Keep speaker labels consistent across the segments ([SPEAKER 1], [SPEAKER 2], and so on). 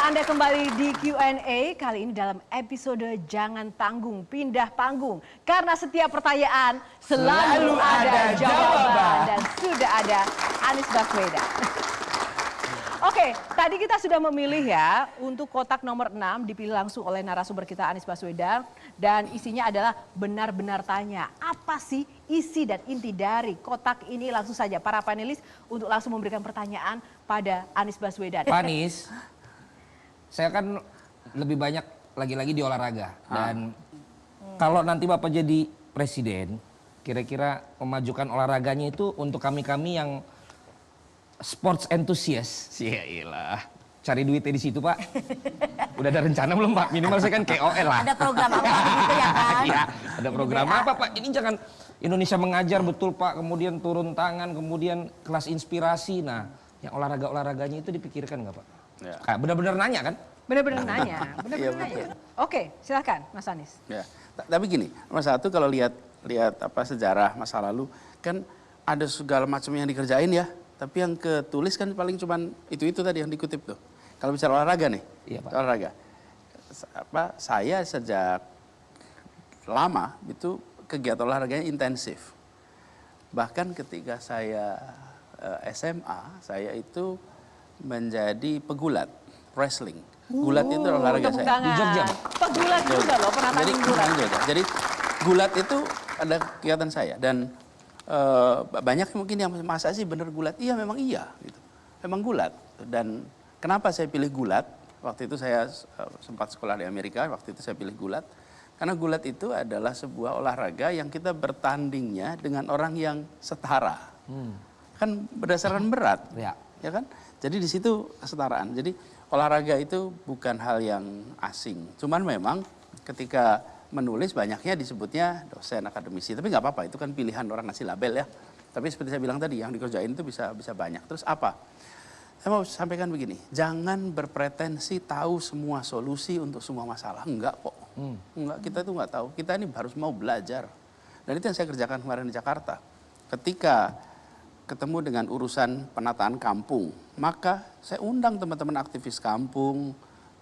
[SPEAKER 1] Anda kembali di Q&A, kali ini dalam episode Jangan Tanggung, Pindah Panggung. Karena setiap pertanyaan selalu ada jawaban. Dan sudah ada Anies Baswedan. Oke, tadi kita sudah memilih ya untuk kotak nomor 6 dipilih langsung oleh narasumber kita Anies Baswedan. Dan isinya adalah benar-benar tanya. Apa sih isi dan inti dari kotak ini? Langsung saja para panelis untuk langsung memberikan pertanyaan pada Anies Baswedan.
[SPEAKER 2] Pak Anies, saya kan lebih banyak lagi-lagi di olahraga. Dan kalau nanti Bapak jadi presiden, kira-kira memajukan olahraganya itu untuk kami-kami yang sports enthusiast. Yailah, cari duitnya di situ Pak. Udah ada rencana belum Pak? Minimal saya kan KOL lah.
[SPEAKER 3] Ada program apa gitu ya kan?
[SPEAKER 2] Iya, ada program apa Pak? Ini jangan Indonesia mengajar betul Pak, kemudian turun tangan, kemudian kelas inspirasi. Nah, yang olahraga-olahraganya itu dipikirkan nggak Pak? Ya. Benar-benar nanya kan?
[SPEAKER 1] Benar-benar nanya, benar-benar nanya. Oke, silakan Mas Anies.
[SPEAKER 4] Ya, tapi gini, nomor satu kalau lihat apa sejarah masa lalu kan ada segala macam yang dikerjain ya, tapi yang ketulis kan paling cuman itu tadi yang dikutip tuh. Kalau bicara olahraga nih,
[SPEAKER 2] iya, Pak.
[SPEAKER 4] Olahraga, saya sejak lama itu kegiatan olahraganya intensif. Bahkan ketika saya SMA, saya itu menjadi pegulat wrestling. Gulat itu olahraga saya.
[SPEAKER 1] Di Jogja. Pegulat juga loh, pernah tanding gulat.
[SPEAKER 4] Jadi gulat itu ada kegiatan saya dan banyak mungkin yang masa sih bener gulat. Iya memang iya gitu. Memang gulat. Dan kenapa saya pilih gulat? Waktu itu saya sempat sekolah di Amerika, waktu itu saya pilih gulat. Karena gulat itu adalah sebuah olahraga yang kita bertandingnya dengan orang yang setara. Kan berdasarkan berat. Ya kan? Jadi di situ kesetaraan. Jadi olahraga itu bukan hal yang asing. Cuman memang ketika menulis banyaknya disebutnya dosen akademisi. Tapi nggak apa-apa, itu kan pilihan orang ngasih label ya. Tapi seperti saya bilang tadi, yang dikerjain itu bisa banyak. Terus apa? Saya mau sampaikan begini, jangan berpretensi tahu semua solusi untuk semua masalah. Enggak kok. Enggak, kita itu nggak tahu. Kita ini harus mau belajar. Dan itu yang saya kerjakan kemarin di Jakarta. Ketika ketemu dengan urusan penataan kampung, maka saya undang teman-teman aktivis kampung,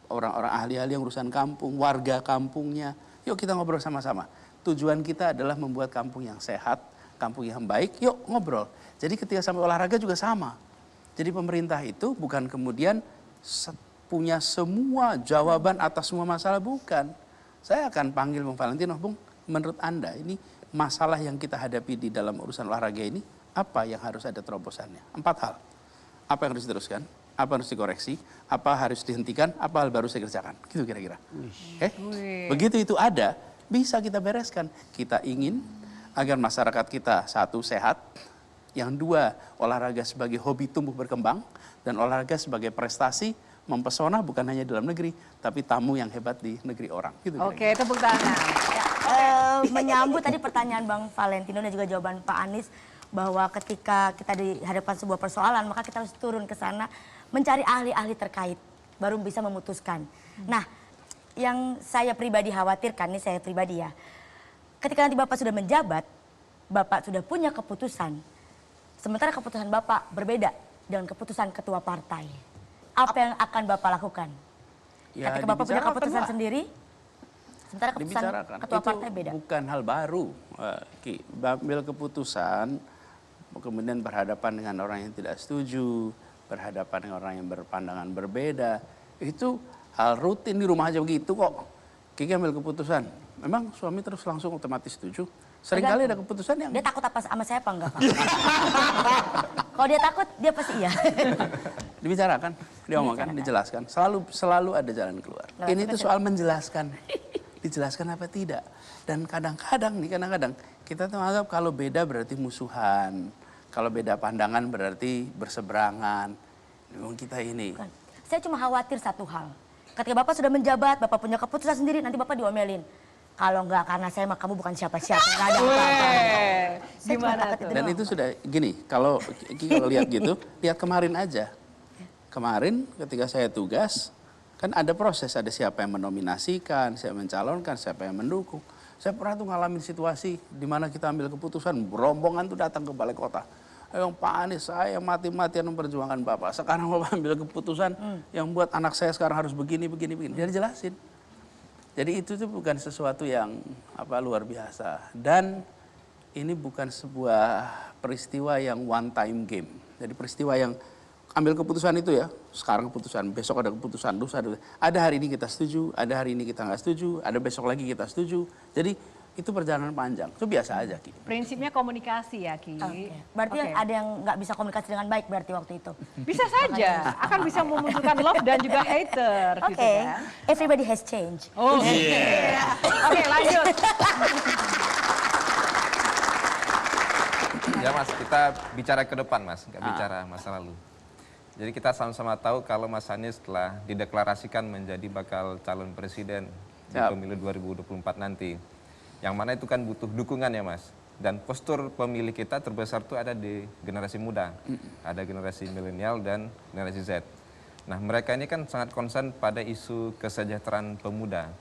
[SPEAKER 4] orang-orang ahli-ahli yang urusan kampung, warga kampungnya. Yuk kita ngobrol sama-sama. Tujuan kita adalah membuat kampung yang sehat, kampung yang baik, yuk ngobrol. Jadi ketika sampai olahraga juga sama. Jadi pemerintah itu bukan kemudian punya semua jawaban atas semua masalah, bukan. Saya akan panggil Bung Valentino, Bung, menurut Anda ini masalah yang kita hadapi di dalam urusan olahraga ini, apa yang harus ada terobosannya? 4 hal. Apa yang harus diteruskan? Apa harus dikoreksi? Apa harus dihentikan? Apa hal baru saya kerjakan? Gitu kira-kira. Begitu itu ada, bisa kita bereskan. Kita ingin agar masyarakat kita, satu, sehat. Yang dua, olahraga sebagai hobi tumbuh berkembang. Dan olahraga sebagai prestasi mempesona bukan hanya di dalam negeri, tapi tamu yang hebat di negeri orang. Gitu
[SPEAKER 1] Oke, tepuk tangan.
[SPEAKER 3] Menyambut tadi pertanyaan Bang Valentino dan juga jawaban Pak Anies, bahwa ketika kita dihadapkan sebuah persoalan, maka kita harus turun ke sana mencari ahli-ahli terkait, baru bisa memutuskan. Nah, yang saya pribadi khawatirkan, nih saya pribadi ya, ketika nanti Bapak sudah menjabat, Bapak sudah punya keputusan, sementara keputusan Bapak berbeda dengan keputusan ketua partai. Apa yang akan Bapak lakukan? Ya, ketika Bapak punya keputusan sendiri, sementara keputusan ketua partai beda.
[SPEAKER 4] Bukan hal baru, Ki. Ambil keputusan, kemudian berhadapan dengan orang yang tidak setuju, berhadapan dengan orang yang berpandangan berbeda, itu hal rutin di rumah aja begitu kok. Kiki ambil keputusan, memang suami terus langsung otomatis setuju. Seringkali ada keputusan yang...
[SPEAKER 3] Dia takut apa sama saya apa enggak Pak? Kalau dia takut, dia pasti iya.
[SPEAKER 4] Dibicarakan, diomongkan, dijelaskan. Selalu ada jalan keluar. Ini tuh soal menjelaskan. Dijelaskan apa tidak. Dan kadang-kadang kita tuh menganggap kalau beda berarti musuhan. Kalau beda pandangan berarti berseberangan. Memang kita ini.
[SPEAKER 3] Bukan. Saya cuma khawatir satu hal. Ketika Bapak sudah menjabat, Bapak punya keputusan sendiri, nanti Bapak diomelin. Kalau enggak karena saya mah kamu bukan siapa-siapa. Enggak ada apa-apa.
[SPEAKER 1] Gimana tuh?
[SPEAKER 4] Dan itu sudah gini, kalau lihat gitu, lihat kemarin aja. Kemarin ketika saya tugas, kan ada proses, ada siapa yang menominasikan, siapa yang mencalonkan, siapa yang mendukung. Saya pernah tuh ngalamin situasi di mana kita ambil keputusan, rombongan tuh datang ke balai kota. Yang Pak Anies, saya mati-matian memperjuangkan Bapak. Sekarang Bapak ambil keputusan yang buat anak saya sekarang harus begini. Dia jelasin. Jadi itu tuh bukan sesuatu yang luar biasa. Dan ini bukan sebuah peristiwa yang one time game. Jadi peristiwa yang ambil keputusan itu ya, sekarang keputusan, besok ada keputusan, lusa ada hari ini kita setuju, ada hari ini kita nggak setuju, ada besok lagi kita setuju. Jadi itu perjalanan panjang, itu biasa aja Ki.
[SPEAKER 1] Prinsipnya komunikasi ya Ki.
[SPEAKER 3] Berarti ada yang nggak bisa komunikasi dengan baik berarti waktu itu.
[SPEAKER 1] Bisa saja, akan bisa memunculkan love dan juga hater.
[SPEAKER 3] Oke,
[SPEAKER 1] Gitu kan.
[SPEAKER 3] everybody has changed.
[SPEAKER 1] Oh Oke, lanjut.
[SPEAKER 5] Ya Mas, kita bicara ke depan Mas, nggak bicara masa lalu. Jadi kita sama-sama tahu kalau Mas Anies telah dideklarasikan menjadi bakal calon presiden di pemilu 2024 nanti. Yang mana itu kan butuh dukungan ya Mas. Dan postur pemilih kita terbesar itu ada di generasi muda. Ada generasi milenial dan generasi Z. Nah mereka ini kan sangat concern pada isu kesejahteraan pemuda.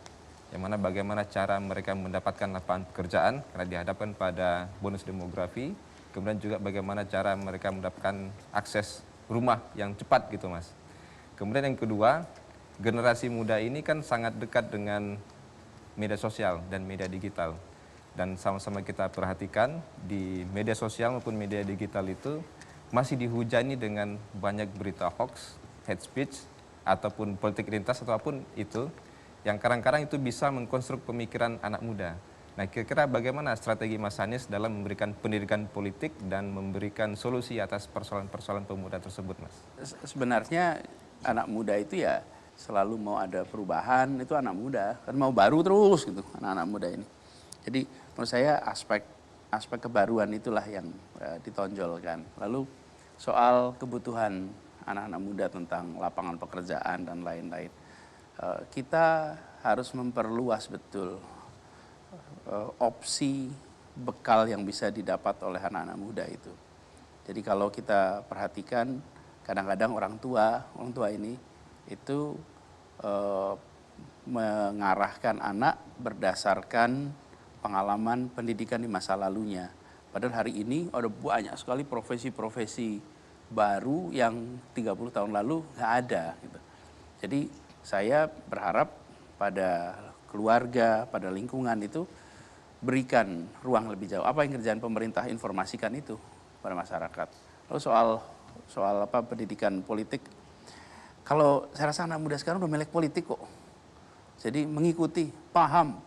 [SPEAKER 5] Yang mana bagaimana cara mereka mendapatkan lapangan pekerjaan karena dihadapkan pada bonus demografi. Kemudian juga bagaimana cara mereka mendapatkan akses rumah yang cepat gitu Mas. Kemudian yang kedua, generasi muda ini kan sangat dekat dengan media sosial dan media digital. Dan sama-sama kita perhatikan di media sosial maupun media digital itu masih dihujani dengan banyak berita hoax, hate speech, ataupun politik identitas ataupun itu yang kadang-kadang itu bisa mengkonstruk pemikiran anak muda. Nah kira-kira bagaimana strategi Mas Anies dalam memberikan pendidikan politik dan memberikan solusi atas persoalan-persoalan pemuda tersebut Mas?
[SPEAKER 4] Sebenarnya anak muda itu ya selalu mau ada perubahan, itu anak muda kan mau baru terus gitu anak-anak muda ini. Jadi menurut saya aspek kebaruan itulah yang ditonjolkan. Lalu soal kebutuhan anak-anak muda tentang lapangan pekerjaan dan lain-lain, kita harus memperluas betul opsi bekal yang bisa didapat oleh anak-anak muda itu. Jadi kalau kita perhatikan kadang-kadang orang tua ini itu mengarahkan anak berdasarkan pengalaman pendidikan di masa lalunya. Padahal hari ini ada banyak sekali profesi-profesi baru yang 30 tahun lalu nggak ada. Gitu. Jadi saya berharap pada keluarga, pada lingkungan itu berikan ruang lebih jauh. Apa yang kerjaan pemerintah informasikan itu pada masyarakat. Lalu soal pendidikan politik. Kalau saya rasa anak muda sekarang udah melek politik kok. Jadi mengikuti, paham.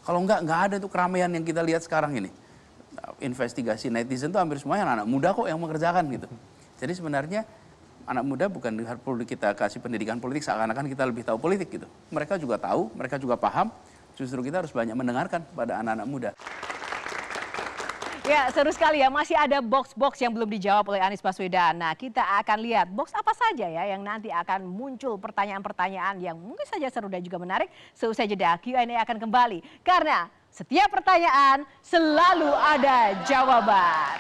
[SPEAKER 4] Kalau nggak ada itu keramaian yang kita lihat sekarang ini. Investigasi netizen itu hampir semuanya anak muda kok yang mengerjakan gitu. Jadi sebenarnya anak muda bukan perlu kita kasih pendidikan politik seakan-akan kita lebih tahu politik gitu. Mereka juga tahu, mereka juga paham. Justru kita harus banyak mendengarkan pada anak-anak muda.
[SPEAKER 1] Ya, seru sekali ya. Masih ada box-box yang belum dijawab oleh Anies Baswedan. Nah, kita akan lihat box apa saja ya yang nanti akan muncul pertanyaan-pertanyaan yang mungkin saja seru dan juga menarik. Seusai jeda, Q&A akan kembali. Karena setiap pertanyaan selalu ada jawaban.